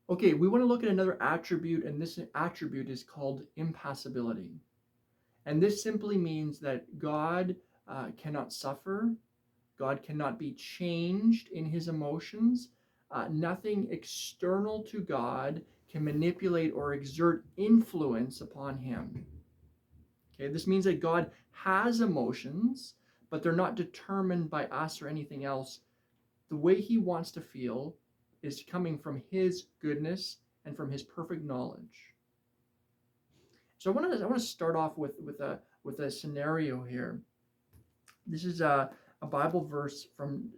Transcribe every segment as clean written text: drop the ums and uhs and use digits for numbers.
Okay, we want to look at another attribute, and this attribute is called impassibility. And this simply means that God cannot suffer, God cannot be changed in his emotions. Nothing external to God can manipulate or exert influence upon him. Okay, this means that God has emotions, but they're not determined by us or anything else. The way he wants to feel is coming from his goodness and from his perfect knowledge. So I want to start off with a scenario here. This is a Bible verse from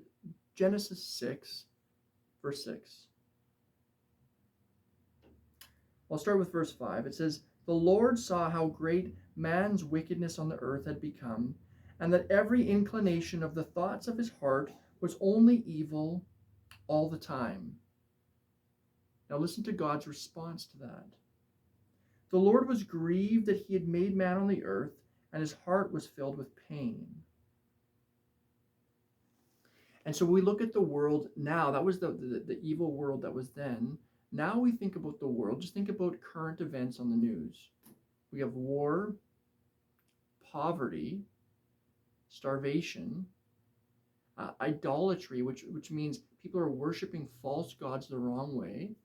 Genesis 6, verse 6. I'll start with verse 5. It says, "The Lord saw how great man's wickedness on the earth had become, and that every inclination of the thoughts of his heart was only evil all the time." Now listen to God's response to that. "The Lord was grieved that he had made man on the earth, and his heart was filled with pain." And so we look at the world now. That was the evil world that was then. Now we think about the world. Just think about current events on the news. We have war, poverty, starvation, idolatry, which means people are worshiping false gods the wrong way.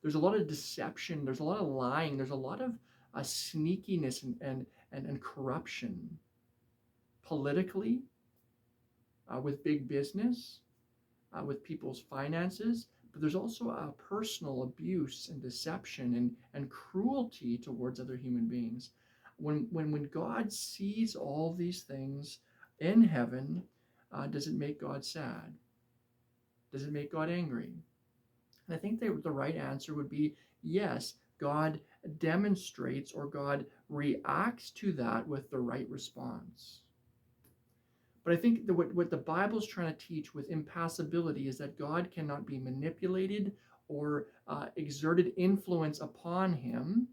There's a lot of deception. There's a lot of lying. There's a lot of sneakiness and corruption politically, with big business, with people's finances, but there's also a personal abuse and deception and cruelty towards other human beings. When God sees all these things in heaven, does it make God sad? Does it make God angry? And I think the right answer would be yes. God demonstrates, or God reacts to that with the right response. But I think that what the Bible's trying to teach with impassibility is that God cannot be manipulated or exerted influence upon him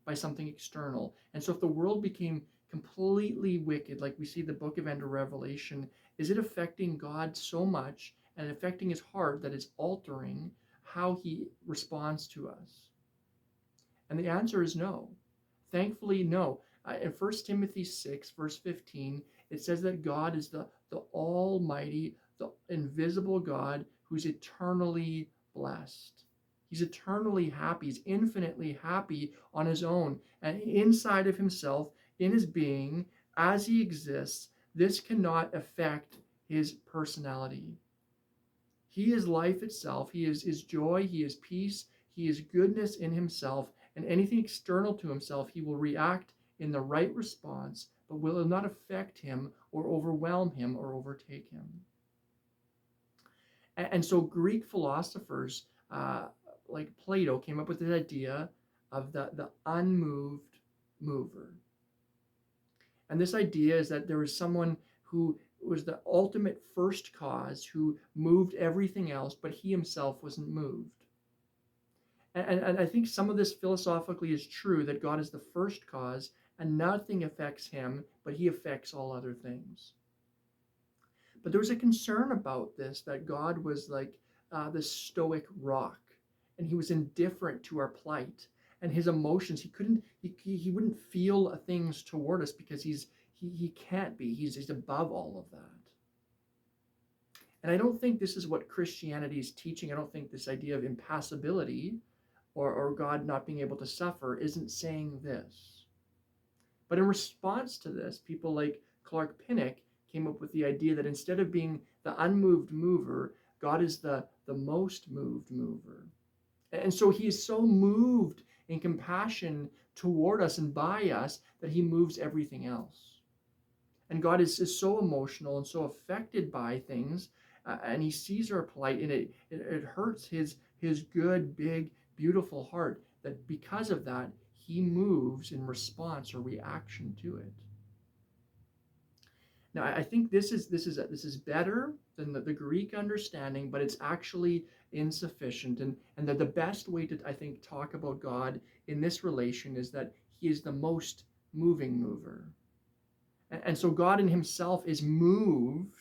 by something external. And so if the world became completely wicked, like we see the book of end of Revelation, is it affecting God so much and affecting his heart that it's altering how he responds to us? And the answer is no. Thankfully, no. In 1 Timothy 6, verse 15, it says that God is the Almighty, the invisible God who's eternally blessed. He's eternally happy. He's infinitely happy on his own. And inside of himself, in his being, as he exists, this cannot affect his personality. He is life itself. He is joy. He is peace. He is goodness in himself. And anything external to himself, he will react in the right response, but will not affect him or overwhelm him or overtake him. And so Greek philosophers like Plato came up with this idea of the unmoved mover. And this idea is that there was someone who was the ultimate first cause who moved everything else, but he himself wasn't moved. And I think some of this philosophically is true, that God is the first cause and nothing affects him, but he affects all other things. But there was a concern about this, that God was like the stoic rock, and he was indifferent to our plight and his emotions. He wouldn't feel things toward us because he can't be. He's above all of that. And I don't think this is what Christianity is teaching. I don't think this idea of impassibility or God not being able to suffer isn't saying this. But in response to this, people like Clark Pinnock came up with the idea that instead of being the unmoved mover, God is the most moved mover. And so he is so moved in compassion toward us and by us that he moves everything else. And God is so emotional and so affected by things, and he sees our plight, and it hurts his good, big, beautiful heart, that because of that, he moves in response or reaction to it. Now, I think this is better than the Greek understanding, but it's actually insufficient. And that the best way to, I think, talk about God in this relation is that he is the most moving mover. And so God in himself is moved,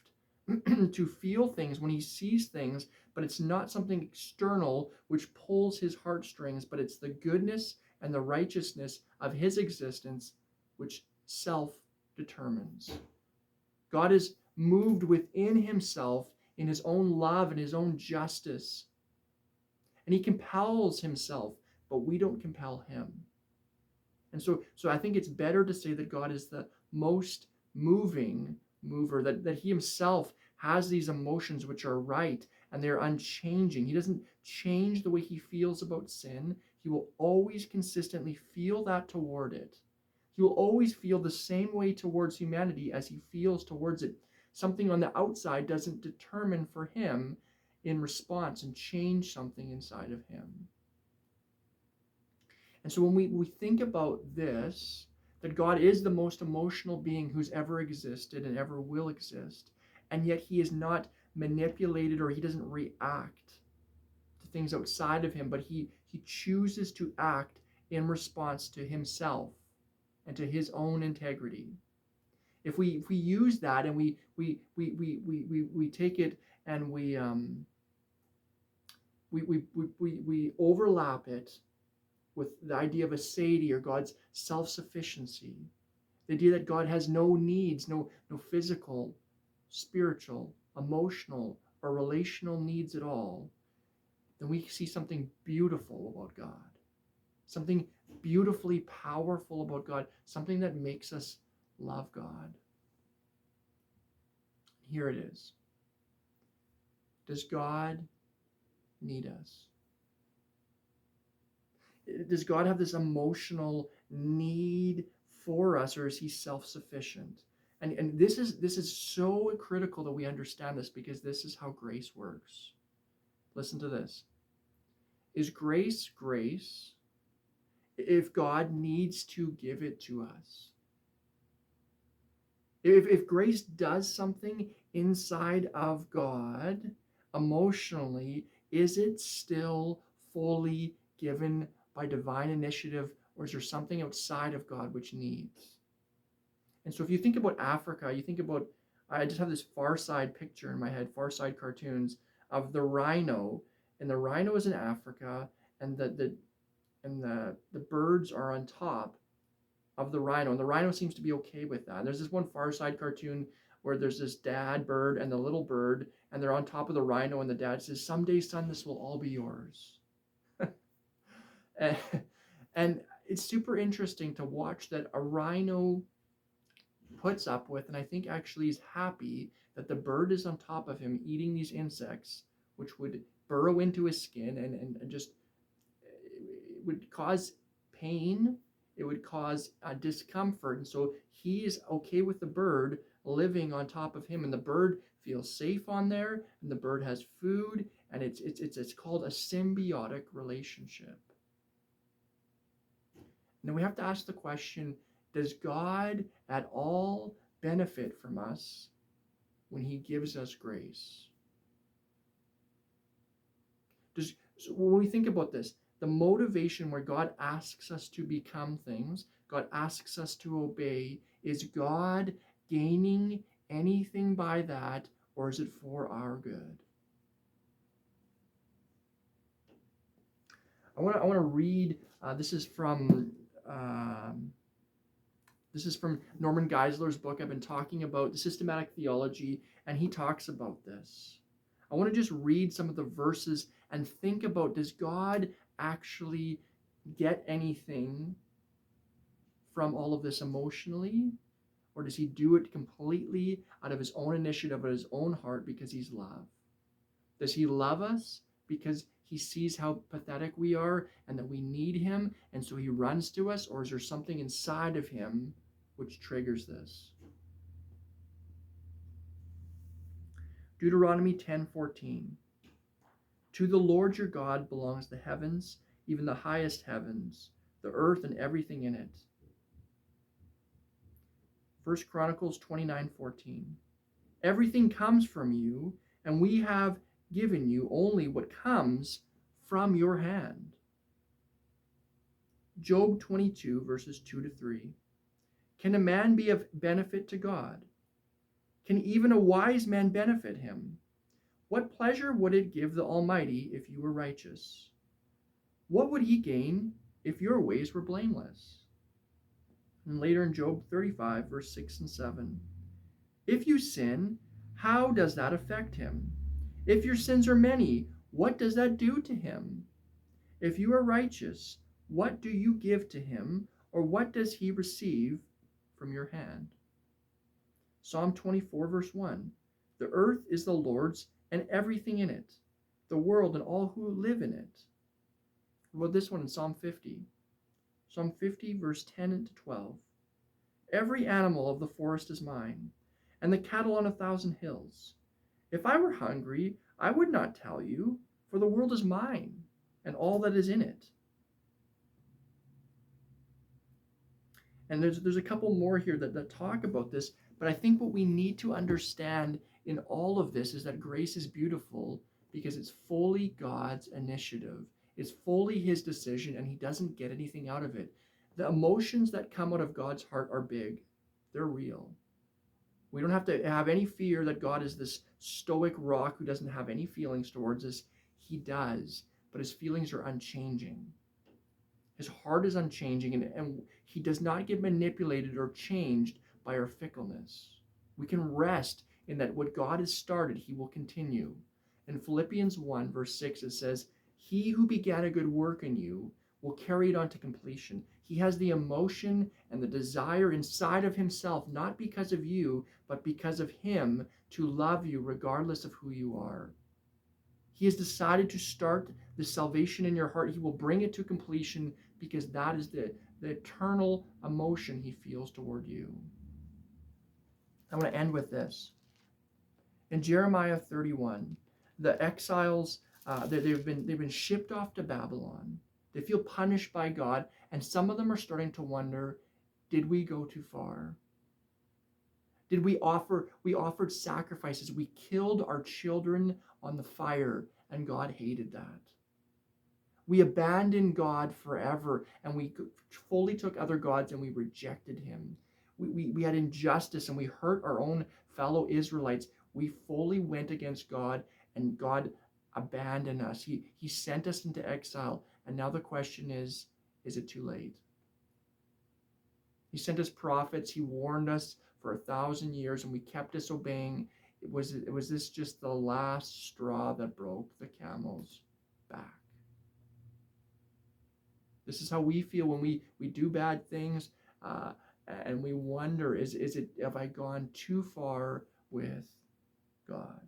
to feel things when he sees things, but it's not something external which pulls his heartstrings, but it's the goodness and the righteousness of his existence which self determines. God is moved within himself in his own love and his own justice. And he compels himself, but we don't compel him. And so I think it's better to say that God is the most moving mover, that he himself has these emotions which are right and they're unchanging. He doesn't change the way he feels about sin. He will always consistently feel that toward it. He will always feel the same way towards humanity as he feels towards it. Something on the outside doesn't determine for him in response and change something inside of him. And so when we think about this, that God is the most emotional being who's ever existed and ever will exist, and yet he is not manipulated or he doesn't react to things outside of him, but he chooses to act in response to himself and to his own integrity. If we use that and we take it and we overlap it with the idea of aseity or God's self-sufficiency, the idea that God has no needs, no physical, spiritual, emotional, or relational needs at all, then we see something beautiful about God, something beautifully powerful about God, something that makes us love God. Here it is. Does God need us? Does God have this emotional need for us, or is he self-sufficient? And this is so critical that we understand this, because this is how grace works. Listen to this. Is grace grace if God needs to give it to us? If grace does something inside of God emotionally, is it still fully given by divine initiative, or is there something outside of God which needs? And so if you think about Africa, you think about, I just have this Far Side picture in my head, Far Side cartoons of the rhino, and the rhino is in Africa, and the birds are on top of the rhino, and the rhino seems to be okay with that. And there's this one Far Side cartoon where there's this dad bird and the little bird, and they're on top of the rhino, and the dad says, "Someday, son, this will all be yours." and, and it's super interesting to watch that a rhino puts up with, and I think actually is happy that the bird is on top of him eating these insects, which would burrow into his skin and just, it would cause pain, it would cause discomfort. And so he is okay with the bird living on top of him, and the bird feels safe on there, and the bird has food, and it's called a symbiotic relationship. Now we have to ask the question, does God at all benefit from us when he gives us grace? So when we think about this, the motivation where God asks us to become things, God asks us to obey, is God gaining anything by that, or is it for our good? I want to read. This is from Norman Geisler's book. I've been talking about the systematic theology, and he talks about this. I want to just read some of the verses and think about, does God actually get anything from all of this emotionally? Or does he do it completely out of his own initiative, out of his own heart, because he's love? Does he love us because he sees how pathetic we are and that we need him, and so he runs to us? Or is there something inside of him which triggers this? Deuteronomy 10:14. To the Lord your God belongs the heavens, even the highest heavens, the earth and everything in it. 1 Chronicles 29:14. Everything comes from you, and we have given you only what comes from your hand. Job 22, verses 2 to 3. Can a man be of benefit to God? Can even a wise man benefit him? What pleasure would it give the Almighty if you were righteous? What would he gain if your ways were blameless? And later in Job 35, verse 6 and 7, if you sin, how does that affect him? If your sins are many, what does that do to him? If you are righteous, what do you give to him, or what does he receive from your hand? Psalm 24, verse 1, the earth is the Lord's and everything in it, the world and all who live in it. What about this one in Psalm 50? Psalm 50, verse 10 to 12. Every animal of the forest is mine, and the cattle on 1,000 hills. If I were hungry, I would not tell you, for the world is mine, and all that is in it. And there's a couple more here that talk about this, but I think what we need to understand in all of this is that grace is beautiful because it's fully God's initiative. It's fully his decision, and he doesn't get anything out of it. The emotions that come out of God's heart are big. They're real. We don't have to have any fear that God is this stoic rock who doesn't have any feelings towards us. He does, but his feelings are unchanging. His heart is unchanging, and he does not get manipulated or changed by our fickleness. We can rest in that what God has started, he will continue. In Philippians 1, verse 6, it says, he who began a good work in you will carry it on to completion. He has the emotion and the desire inside of himself, not because of you, but because of him, to love you regardless of who you are. He has decided to start the salvation in your heart. He will bring it to completion because that is the eternal emotion he feels toward you. I want to end with this. In Jeremiah 31, the exiles, they've been shipped off to Babylon. They feel punished by God, and some of them are starting to wonder, did we go too far? Did we offered sacrifices. We killed our children on the fire, and God hated that. We abandoned God forever, and we fully took other gods, and we rejected him. We had injustice, and we hurt our own fellow Israelites. We fully went against God, and God abandoned us. He sent us into exile, and now the question is it too late? He sent us prophets. He warned us for 1,000 years, and we kept disobeying. Was this just the last straw that broke the camel's back? This is how we feel when we do bad things, and we wonder, have I gone too far with God?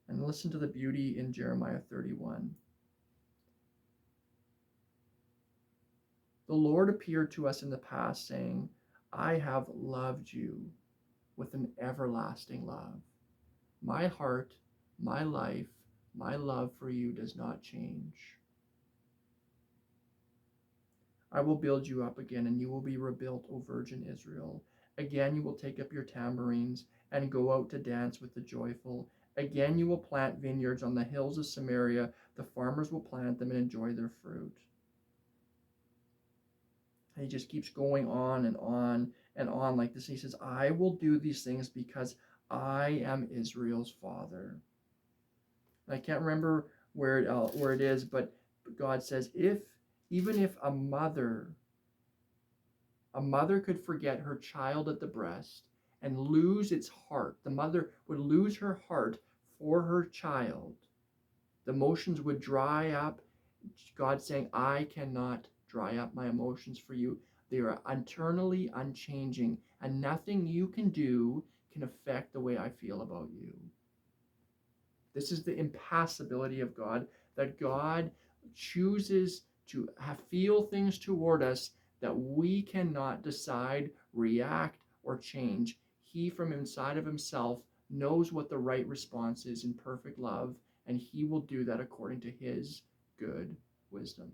And listen to the beauty in Jeremiah 31. The Lord appeared to us in the past, saying, I have loved you with an everlasting love. My heart, my life, my love for you does not change. I will build you up again, and you will be rebuilt, O Virgin Israel. Again you will take up your tambourines and go out to dance with the joyful. Again you will plant vineyards on the hills of Samaria. The farmers will plant them and enjoy their fruit. And he just keeps going on and on and on like this. He says, I will do these things because I am Israel's father. And I can't remember where it is, but God says, even if a mother could forget her child at the breast and lose its heart, the mother would lose her heart for her child. The emotions would dry up. God saying, I cannot dry up my emotions for you. They are eternally unchanging, and nothing you can do can affect the way I feel about you. This is the impassibility of God, that God chooses to feel things toward us that we cannot decide, react, or change. He, from inside of himself, knows what the right response is in perfect love, and he will do that according to his good wisdom.